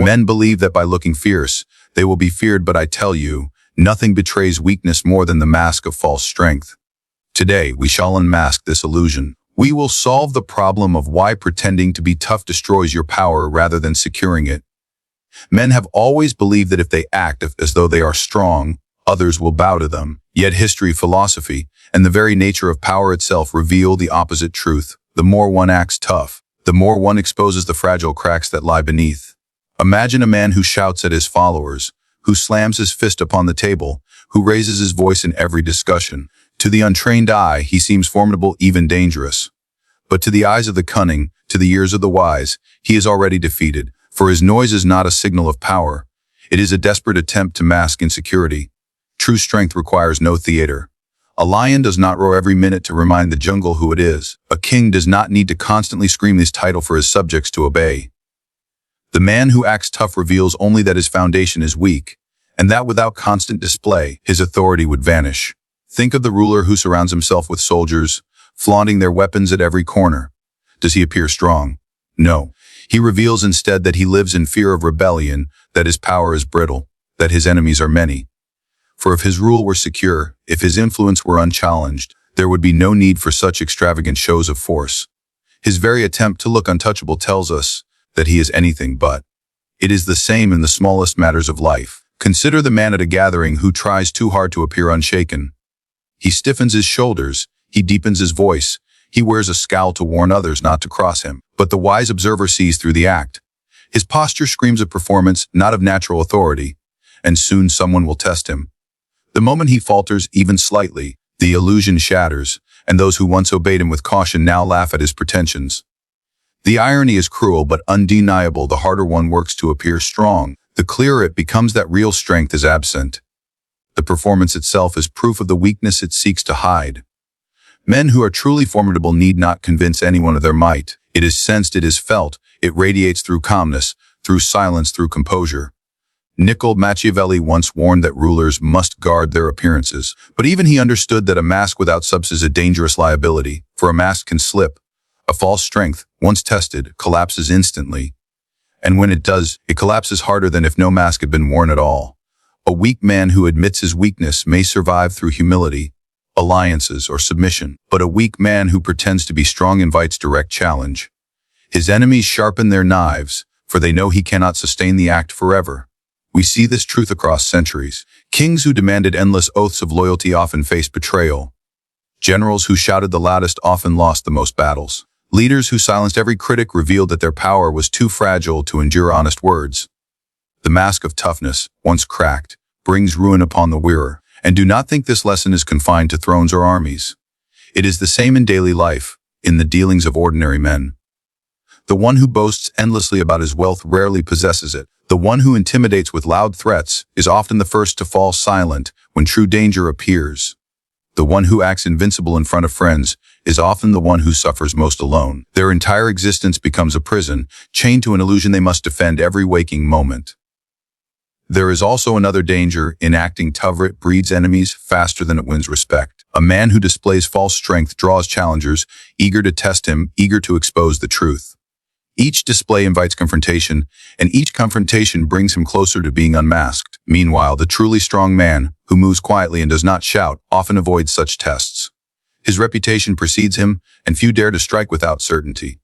Men believe that by looking fierce, they will be feared, but I tell you, nothing betrays weakness more than the mask of false strength. Today, we shall unmask this illusion. We will solve the problem of why pretending to be tough destroys your power rather than securing it. Men have always believed that if they act as though they are strong, others will bow to them. Yet history, philosophy, and the very nature of power itself reveal the opposite truth. The more one acts tough, the more one exposes the fragile cracks that lie beneath. Imagine a man who shouts at his followers, who slams his fist upon the table, who raises his voice in every discussion. To the untrained eye, he seems formidable, even dangerous. But to the eyes of the cunning, to the ears of the wise, he is already defeated, for his noise is not a signal of power. It is a desperate attempt to mask insecurity. True strength requires no theater. A lion does not roar every minute to remind the jungle who it is. A king does not need to constantly scream his title for his subjects to obey. The man who acts tough reveals only that his foundation is weak, and that without constant display, his authority would vanish. Think of the ruler who surrounds himself with soldiers, flaunting their weapons at every corner. Does he appear strong? No. He reveals instead that he lives in fear of rebellion, that his power is brittle, that his enemies are many. For if his rule were secure, if his influence were unchallenged, there would be no need for such extravagant shows of force. His very attempt to look untouchable tells us that he is anything but. It is the same in the smallest matters of life. Consider the man at a gathering who tries too hard to appear unshaken. He stiffens his shoulders, he deepens his voice, he wears a scowl to warn others not to cross him. But the wise observer sees through the act. His posture screams of performance, not of natural authority, and soon someone will test him. The moment he falters even slightly, the illusion shatters, and those who once obeyed him with caution now laugh at his pretensions. The irony is cruel but undeniable. The harder one works to appear strong, the clearer it becomes that real strength is absent. The performance itself is proof of the weakness it seeks to hide. Men who are truly formidable need not convince anyone of their might. It is sensed, it is felt, it radiates through calmness, through silence, through composure. Niccolò Machiavelli once warned that rulers must guard their appearances, but even he understood that a mask without substance is a dangerous liability, for a mask can slip. A false strength, once tested, collapses instantly. And when it does, it collapses harder than if no mask had been worn at all. A weak man who admits his weakness may survive through humility, alliances, or submission, but a weak man who pretends to be strong invites direct challenge. His enemies sharpen their knives, for they know he cannot sustain the act forever. We see this truth across centuries. Kings who demanded endless oaths of loyalty often faced betrayal. Generals who shouted the loudest often lost the most battles. Leaders who silenced every critic revealed that their power was too fragile to endure honest words. The mask of toughness, once cracked, brings ruin upon the wearer. And do not think this lesson is confined to thrones or armies. It is the same in daily life, in the dealings of ordinary men. The one who boasts endlessly about his wealth rarely possesses it. The one who intimidates with loud threats is often the first to fall silent when true danger appears. The one who acts invincible in front of friends is often the one who suffers most alone. Their entire existence becomes a prison, chained to an illusion they must defend every waking moment. There is also another danger in acting tough. It breeds enemies faster than it wins respect. A man who displays false strength draws challengers, eager to test him, eager to expose the truth. Each display invites confrontation, and each confrontation brings him closer to being unmasked. Meanwhile, the truly strong man, who moves quietly and does not shout, often avoids such tests. His reputation precedes him, and few dare to strike without certainty.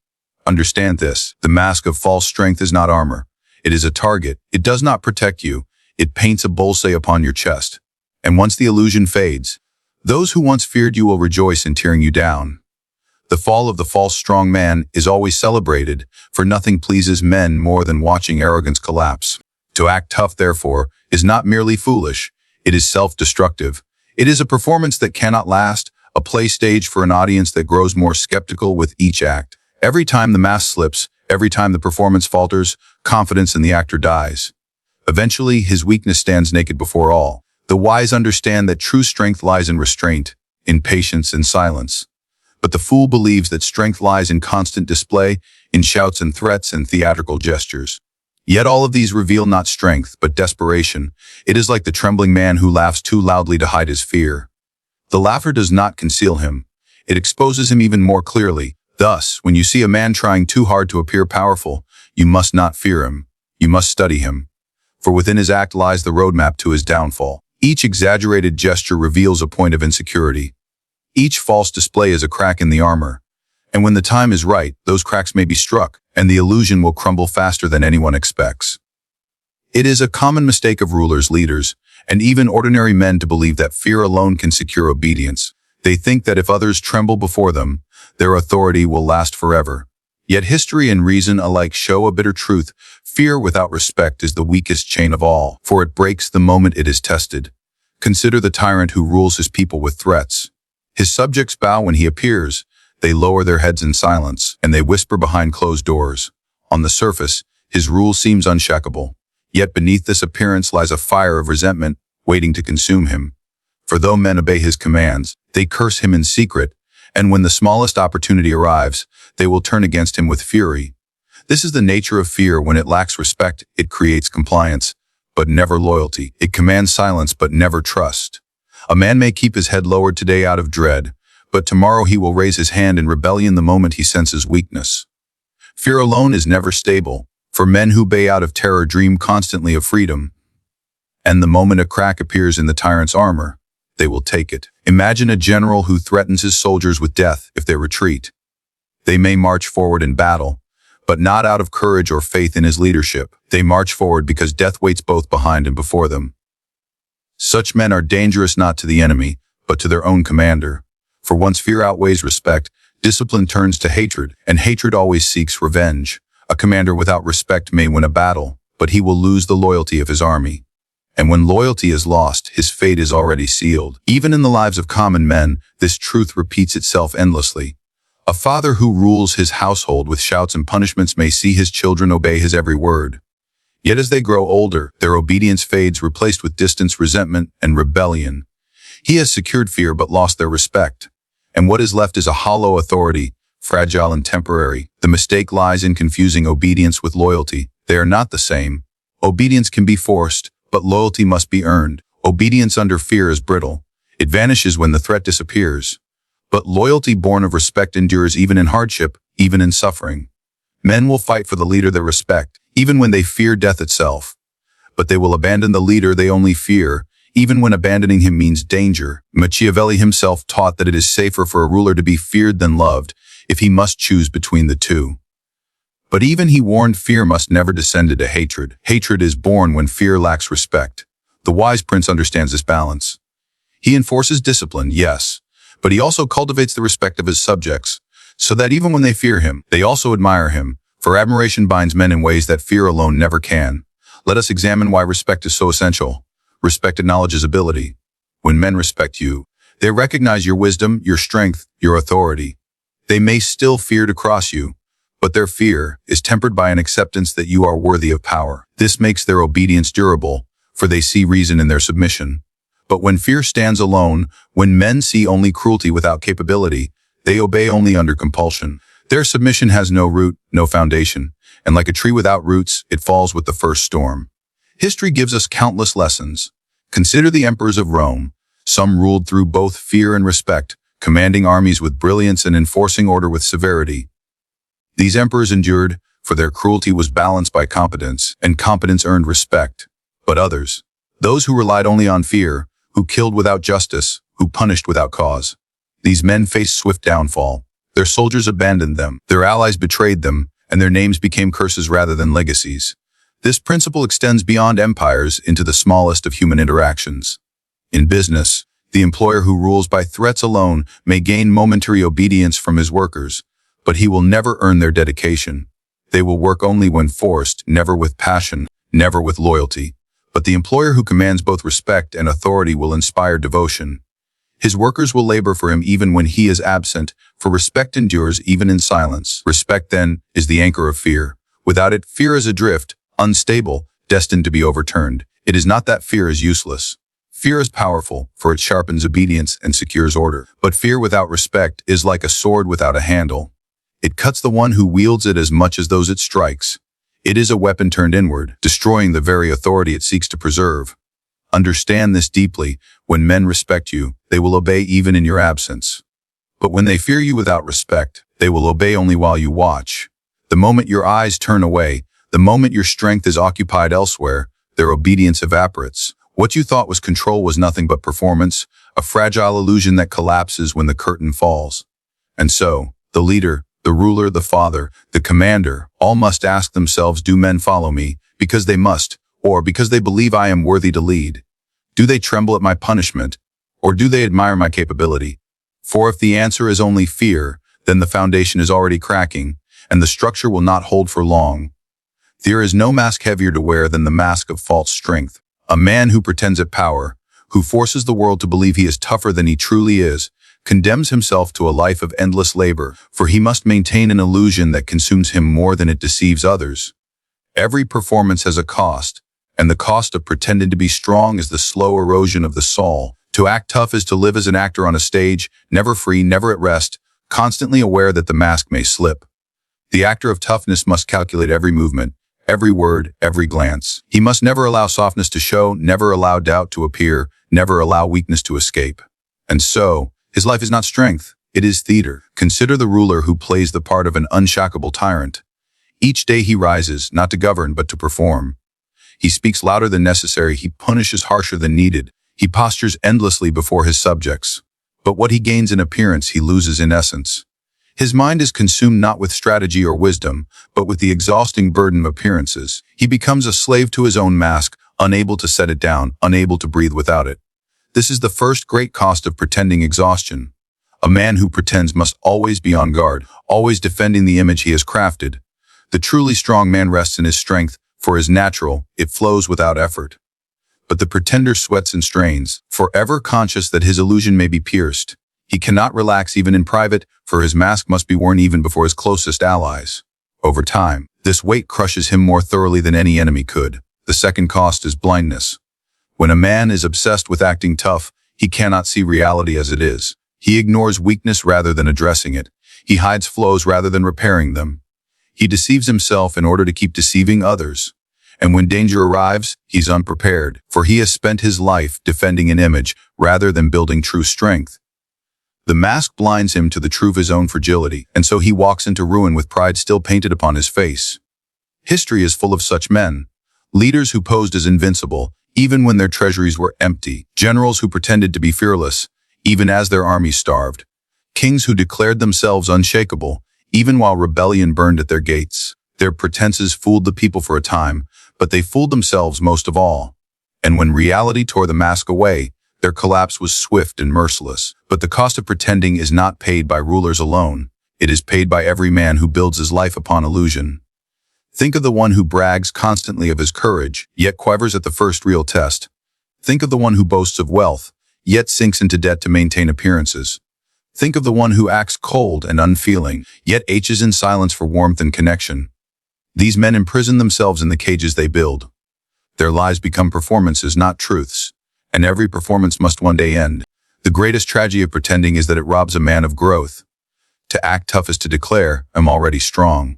Understand this: the mask of false strength is not armor. It is a target. It does not protect you. It paints a bullseye upon your chest. And once the illusion fades, those who once feared you will rejoice in tearing you down. The fall of the false strong man is always celebrated, for nothing pleases men more than watching arrogance collapse. To act tough, therefore, is not merely foolish. It is self-destructive. It is a performance that cannot last, a play stage for an audience that grows more skeptical with each act. Every time the mask slips, every time the performance falters, confidence in the actor dies. Eventually, his weakness stands naked before all. The wise understand that true strength lies in restraint, in patience and silence. But the fool believes that strength lies in constant display, in shouts and threats and theatrical gestures. Yet all of these reveal not strength, but desperation. It is like the trembling man who laughs too loudly to hide his fear. The laughter does not conceal him. It exposes him even more clearly. Thus, when you see a man trying too hard to appear powerful, you must not fear him. You must study him, for within his act lies the roadmap to his downfall. Each exaggerated gesture reveals a point of insecurity. Each false display is a crack in the armor. And when the time is right, those cracks may be struck, and the illusion will crumble faster than anyone expects. It is a common mistake of rulers, leaders, and even ordinary men to believe that fear alone can secure obedience. They think that if others tremble before them, their authority will last forever. Yet history and reason alike show a bitter truth. Fear without respect is the weakest chain of all, for it breaks the moment it is tested. Consider the tyrant who rules his people with threats. His subjects bow when he appears. They lower their heads in silence, and they whisper behind closed doors. On the surface, his rule seems unshakable. Yet beneath this appearance lies a fire of resentment waiting to consume him. For though men obey his commands, they curse him in secret, and when the smallest opportunity arrives, they will turn against him with fury. This is the nature of fear. When it lacks respect, it creates compliance, but never loyalty. It commands silence, but never trust. A man may keep his head lowered today out of dread, but tomorrow he will raise his hand in rebellion the moment he senses weakness. Fear alone is never stable, for men who obey out of terror dream constantly of freedom. And the moment a crack appears in the tyrant's armor, they will take it. Imagine a general who threatens his soldiers with death if they retreat. They may march forward in battle, but not out of courage or faith in his leadership. They march forward because death waits both behind and before them. Such men are dangerous not to the enemy, but to their own commander. For once fear outweighs respect, discipline turns to hatred, and hatred always seeks revenge. A commander without respect may win a battle, but he will lose the loyalty of his army. And when loyalty is lost, his fate is already sealed. Even in the lives of common men, this truth repeats itself endlessly. A father who rules his household with shouts and punishments may see his children obey his every word. Yet as they grow older, their obedience fades, replaced with distance, resentment, and rebellion. He has secured fear but lost their respect. And what is left is a hollow authority, fragile and temporary. The mistake lies in confusing obedience with loyalty. They are not the same. Obedience can be forced, but loyalty must be earned. Obedience under fear is brittle. It vanishes when the threat disappears. But loyalty born of respect endures even in hardship, even in suffering. Men will fight for the leader they respect, even when they fear death itself. But they will abandon the leader they only fear, even when abandoning him means danger. Machiavelli himself taught that it is safer for a ruler to be feared than loved, if he must choose between the two. But even he warned fear must never descend into hatred. Hatred is born when fear lacks respect. The wise prince understands this balance. He enforces discipline, yes, but he also cultivates the respect of his subjects, so that even when they fear him, they also admire him, for admiration binds men in ways that fear alone never can. Let us examine why respect is so essential. Respect acknowledges ability. When men respect you, they recognize your wisdom, your strength, your authority. They may still fear to cross you, but their fear is tempered by an acceptance that you are worthy of power. This makes their obedience durable, for they see reason in their submission. But when fear stands alone, when men see only cruelty without capability, they obey only under compulsion. Their submission has no root, no foundation, and like a tree without roots, it falls with the first storm. History gives us countless lessons. Consider the emperors of Rome. Some ruled through both fear and respect, commanding armies with brilliance and enforcing order with severity. These emperors endured, for their cruelty was balanced by competence, and competence earned respect. But others, those who relied only on fear, who killed without justice, who punished without cause. These men faced swift downfall. Their soldiers abandoned them, their allies betrayed them, and their names became curses rather than legacies. This principle extends beyond empires into the smallest of human interactions. In business, the employer who rules by threats alone may gain momentary obedience from his workers, but he will never earn their dedication. They will work only when forced, never with passion, never with loyalty. But the employer who commands both respect and authority will inspire devotion. His workers will labor for him even when he is absent, for respect endures even in silence. Respect, then, is the anchor of fear. Without it, fear is adrift, unstable, destined to be overturned. It is not that fear is useless. Fear is powerful, for it sharpens obedience and secures order. But fear without respect is like a sword without a handle. It cuts the one who wields it as much as those it strikes. It is a weapon turned inward, destroying the very authority it seeks to preserve. Understand this deeply. When men respect you, they will obey even in your absence. But when they fear you without respect, they will obey only while you watch. The moment your eyes turn away, The moment your strength is occupied elsewhere, their obedience evaporates. What you thought was control was nothing but performance, a fragile illusion that collapses when the curtain falls. And so, the leader, the ruler, the father, the commander, all must ask themselves, do men follow me because they must, or because they believe I am worthy to lead? Do they tremble at my punishment, or do they admire my capability? For if the answer is only fear, then the foundation is already cracking, and the structure will not hold for long. There is no mask heavier to wear than the mask of false strength. A man who pretends at power, who forces the world to believe he is tougher than he truly is, condemns himself to a life of endless labor, for he must maintain an illusion that consumes him more than it deceives others. Every performance has a cost, and the cost of pretending to be strong is the slow erosion of the soul. To act tough is to live as an actor on a stage, never free, never at rest, constantly aware that the mask may slip. The actor of toughness must calculate every movement, every word, every glance. He must never allow softness to show, never allow doubt to appear, never allow weakness to escape. And so, his life is not strength, it is theater. Consider the ruler who plays the part of an unshackable tyrant. Each day he rises, not to govern, but to perform. He speaks louder than necessary, he punishes harsher than needed, he postures endlessly before his subjects. But what he gains in appearance, he loses in essence. His mind is consumed not with strategy or wisdom, but with the exhausting burden of appearances. He becomes a slave to his own mask, unable to set it down, unable to breathe without it. This is the first great cost of pretending: exhaustion. A man who pretends must always be on guard, always defending the image he has crafted. The truly strong man rests in his strength, for his natural, it flows without effort. But the pretender sweats and strains, forever conscious that his illusion may be pierced. He cannot relax even in private, for his mask must be worn even before his closest allies. Over time, this weight crushes him more thoroughly than any enemy could. The second cost is blindness. When a man is obsessed with acting tough, he cannot see reality as it is. He ignores weakness rather than addressing it. He hides flaws rather than repairing them. He deceives himself in order to keep deceiving others. And when danger arrives, he's unprepared, for he has spent his life defending an image rather than building true strength. The mask blinds him to the truth of his own fragility, and so he walks into ruin with pride still painted upon his face. History is full of such men. Leaders who posed as invincible, even when their treasuries were empty. Generals who pretended to be fearless, even as their armies starved. Kings who declared themselves unshakable, even while rebellion burned at their gates. Their pretenses fooled the people for a time, but they fooled themselves most of all. And when reality tore the mask away, their collapse was swift and merciless. But the cost of pretending is not paid by rulers alone. It is paid by every man who builds his life upon illusion. Think of the one who brags constantly of his courage, yet quivers at the first real test. Think of the one who boasts of wealth, yet sinks into debt to maintain appearances. Think of the one who acts cold and unfeeling, yet aches in silence for warmth and connection. These men imprison themselves in the cages they build. Their lies become performances, not truths, and every performance must one day end. The greatest tragedy of pretending is that it robs a man of growth. To act tough is to declare, I'm already strong.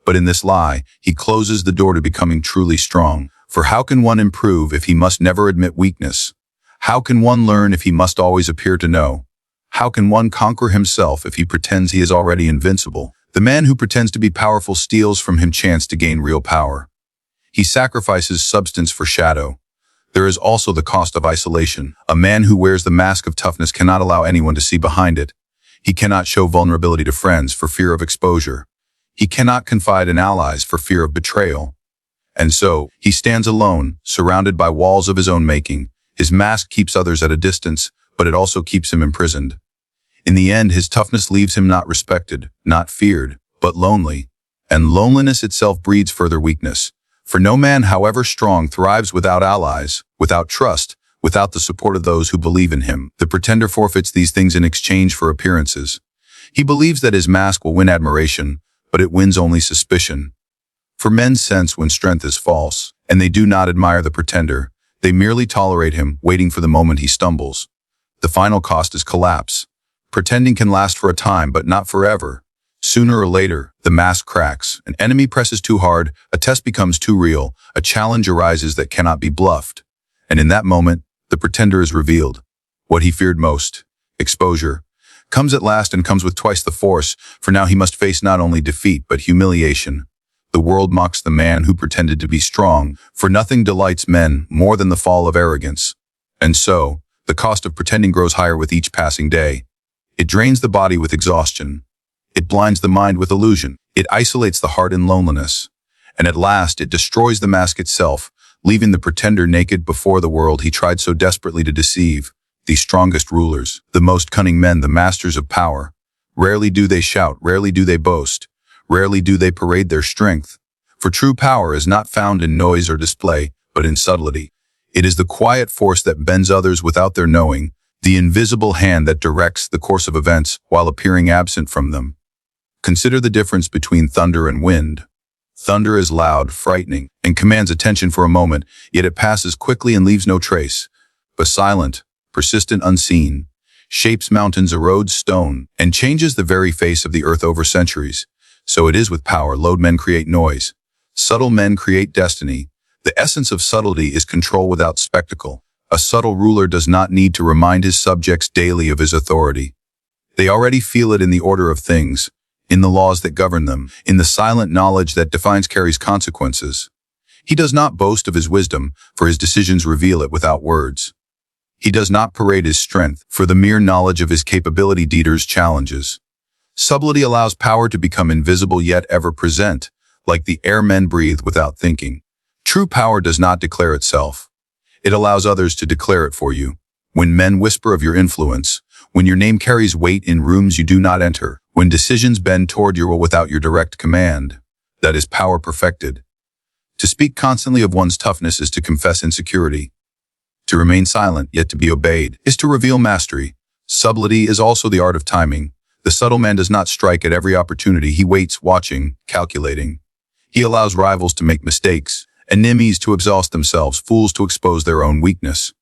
But in this lie, he closes the door to becoming truly strong. For how can one improve if he must never admit weakness? How can one learn if he must always appear to know? How can one conquer himself if he pretends he is already invincible? The man who pretends to be powerful steals from him chance to gain real power. He sacrifices substance for shadow. There is also the cost of isolation. A man who wears the mask of toughness cannot allow anyone to see behind it. He cannot show vulnerability to friends for fear of exposure. He cannot confide in allies for fear of betrayal. And so, he stands alone, surrounded by walls of his own making. His mask keeps others at a distance, but it also keeps him imprisoned. In the end, his toughness leaves him not respected, not feared, but lonely. And loneliness itself breeds further weakness. For no man, however strong, thrives without allies, without trust, without the support of those who believe in him. The pretender forfeits these things in exchange for appearances. He believes that his mask will win admiration, but it wins only suspicion. For men sense when strength is false, and they do not admire the pretender. They merely tolerate him, waiting for the moment he stumbles. The final cost is collapse. Pretending can last for a time, but not forever. Sooner or later, the mask cracks, an enemy presses too hard, a test becomes too real, a challenge arises that cannot be bluffed. And in that moment, the pretender is revealed. What he feared most, exposure, comes at last and comes with twice the force, for now he must face not only defeat but humiliation. The world mocks the man who pretended to be strong, for nothing delights men more than the fall of arrogance. And so, the cost of pretending grows higher with each passing day. It drains the body with exhaustion. It blinds the mind with illusion. It isolates the heart in loneliness. And at last, it destroys the mask itself, leaving the pretender naked before the world he tried so desperately to deceive. The strongest rulers, the most cunning men, the masters of power. Rarely do they shout, rarely do they boast, rarely do they parade their strength. For true power is not found in noise or display, but in subtlety. It is the quiet force that bends others without their knowing, the invisible hand that directs the course of events while appearing absent from them. Consider the difference between thunder and wind. Thunder is loud, frightening, and commands attention for a moment, yet it passes quickly and leaves no trace. But silent, persistent, unseen, shapes mountains, erodes stone, and changes the very face of the earth over centuries. So it is with power. Loud men create noise. Subtle men create destiny. The essence of subtlety is control without spectacle. A subtle ruler does not need to remind his subjects daily of his authority. They already feel it in the order of things, in the laws that govern them, in the silent knowledge that defines carries consequences. He does not boast of his wisdom, for his decisions reveal it without words. He does not parade his strength, for the mere knowledge of his capability deters challenges. Subtlety allows power to become invisible yet ever present, like the air men breathe without thinking. True power does not declare itself. It allows others to declare it for you. When men whisper of your influence, when your name carries weight in rooms you do not enter, when decisions bend toward your will without your direct command, that is power perfected. To speak constantly of one's toughness is to confess insecurity. To remain silent, yet to be obeyed, is to reveal mastery. Subtlety is also the art of timing. The subtle man does not strike at every opportunity. He waits, watching, calculating. He allows rivals to make mistakes, enemies to exhaust themselves, fools to expose their own weakness.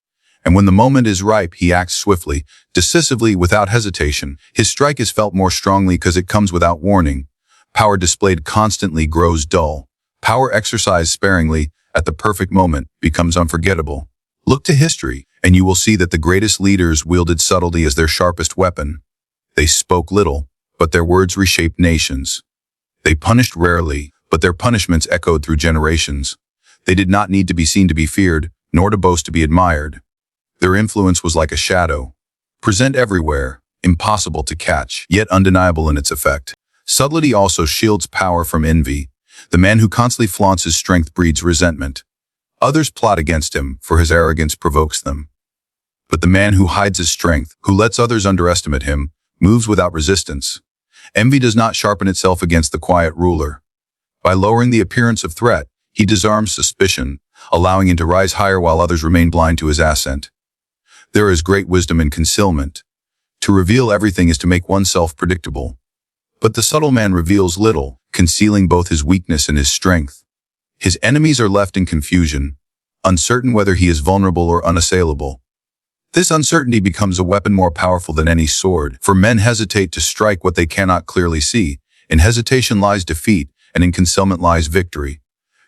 And when the moment is ripe, he acts swiftly, decisively, without hesitation. His strike is felt more strongly because it comes without warning. Power displayed constantly grows dull. Power exercised sparingly, at the perfect moment, becomes unforgettable. Look to history, and you will see that the greatest leaders wielded subtlety as their sharpest weapon. They spoke little, but their words reshaped nations. They punished rarely, but their punishments echoed through generations. They did not need to be seen to be feared, nor to boast to be admired. Their influence was like a shadow, present everywhere, impossible to catch, yet undeniable in its effect. Subtlety also shields power from envy. The man who constantly flaunts his strength breeds resentment. Others plot against him, for his arrogance provokes them. But the man who hides his strength, who lets others underestimate him, moves without resistance. Envy does not sharpen itself against the quiet ruler. By lowering the appearance of threat, he disarms suspicion, allowing him to rise higher while others remain blind to his ascent. There is great wisdom in concealment. To reveal everything is to make oneself predictable. But the subtle man reveals little, concealing both his weakness and his strength. His enemies are left in confusion, uncertain whether he is vulnerable or unassailable. This uncertainty becomes a weapon more powerful than any sword, for men hesitate to strike what they cannot clearly see. In hesitation lies defeat, and in concealment lies victory.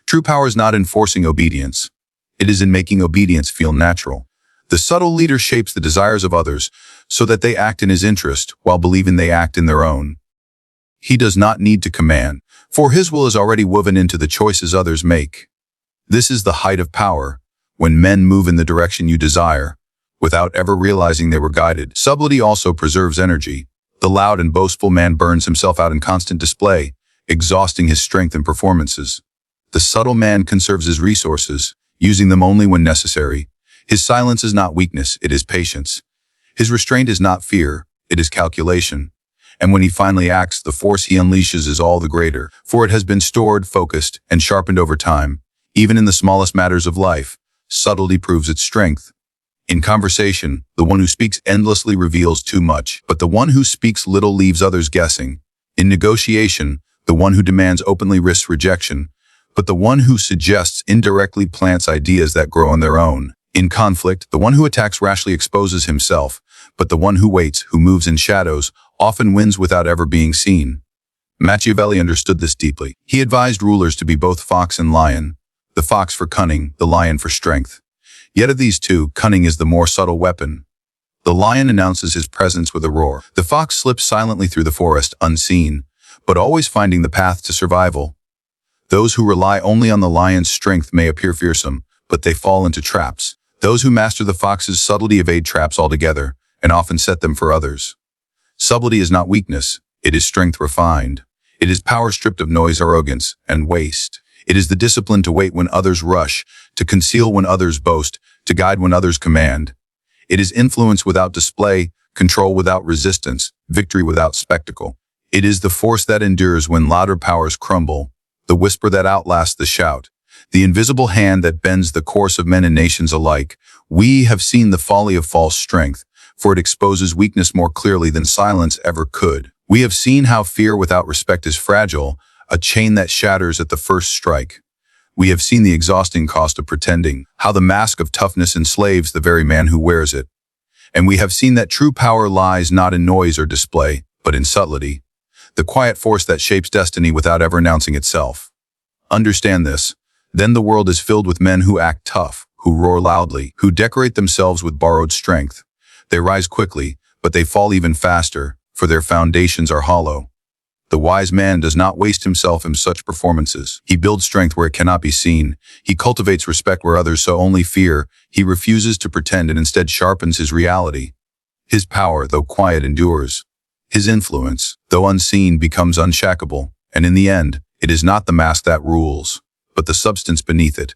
True power is not in forcing obedience. It is in making obedience feel natural. The subtle leader shapes the desires of others so that they act in his interest while believing they act in their own. He does not need to command, for his will is already woven into the choices others make. This is the height of power, when men move in the direction you desire, without ever realizing they were guided. Subtlety also preserves energy. The loud and boastful man burns himself out in constant display, exhausting his strength and performances. The subtle man conserves his resources, using them only when necessary. His silence is not weakness, it is patience. His restraint is not fear, it is calculation. And when he finally acts, the force he unleashes is all the greater, for it has been stored, focused, and sharpened over time. Even in the smallest matters of life, subtlety proves its strength. In conversation, the one who speaks endlessly reveals too much, but the one who speaks little leaves others guessing. In negotiation, the one who demands openly risks rejection, but the one who suggests indirectly plants ideas that grow on their own. In conflict, the one who attacks rashly exposes himself, but the one who waits, who moves in shadows, often wins without ever being seen. Machiavelli understood this deeply. He advised rulers to be both fox and lion, the fox for cunning, the lion for strength. Yet of these two, cunning is the more subtle weapon. The lion announces his presence with a roar. The fox slips silently through the forest, unseen, but always finding the path to survival. Those who rely only on the lion's strength may appear fearsome, but they fall into traps. Those who master the fox's subtlety evade traps altogether, and often set them for others. Subtlety is not weakness, it is strength refined. It is power stripped of noise, arrogance, and waste. It is the discipline to wait when others rush, to conceal when others boast, to guide when others command. It is influence without display, control without resistance, victory without spectacle. It is the force that endures when louder powers crumble, the whisper that outlasts the shout, the invisible hand that bends the course of men and nations alike. We have seen the folly of false strength, for it exposes weakness more clearly than silence ever could. We have seen how fear without respect is fragile, a chain that shatters at the first strike. We have seen the exhausting cost of pretending, how the mask of toughness enslaves the very man who wears it. And we have seen that true power lies not in noise or display, but in subtlety, the quiet force that shapes destiny without ever announcing itself. Understand this, then the world is filled with men who act tough, who roar loudly, who decorate themselves with borrowed strength. They rise quickly, but they fall even faster, for their foundations are hollow. The wise man does not waste himself in such performances. He builds strength where it cannot be seen. He cultivates respect where others sow only fear. He refuses to pretend and instead sharpens his reality. His power, though quiet, endures. His influence, though unseen, becomes unshakable. And in the end, it is not the mask that rules, but the substance beneath it.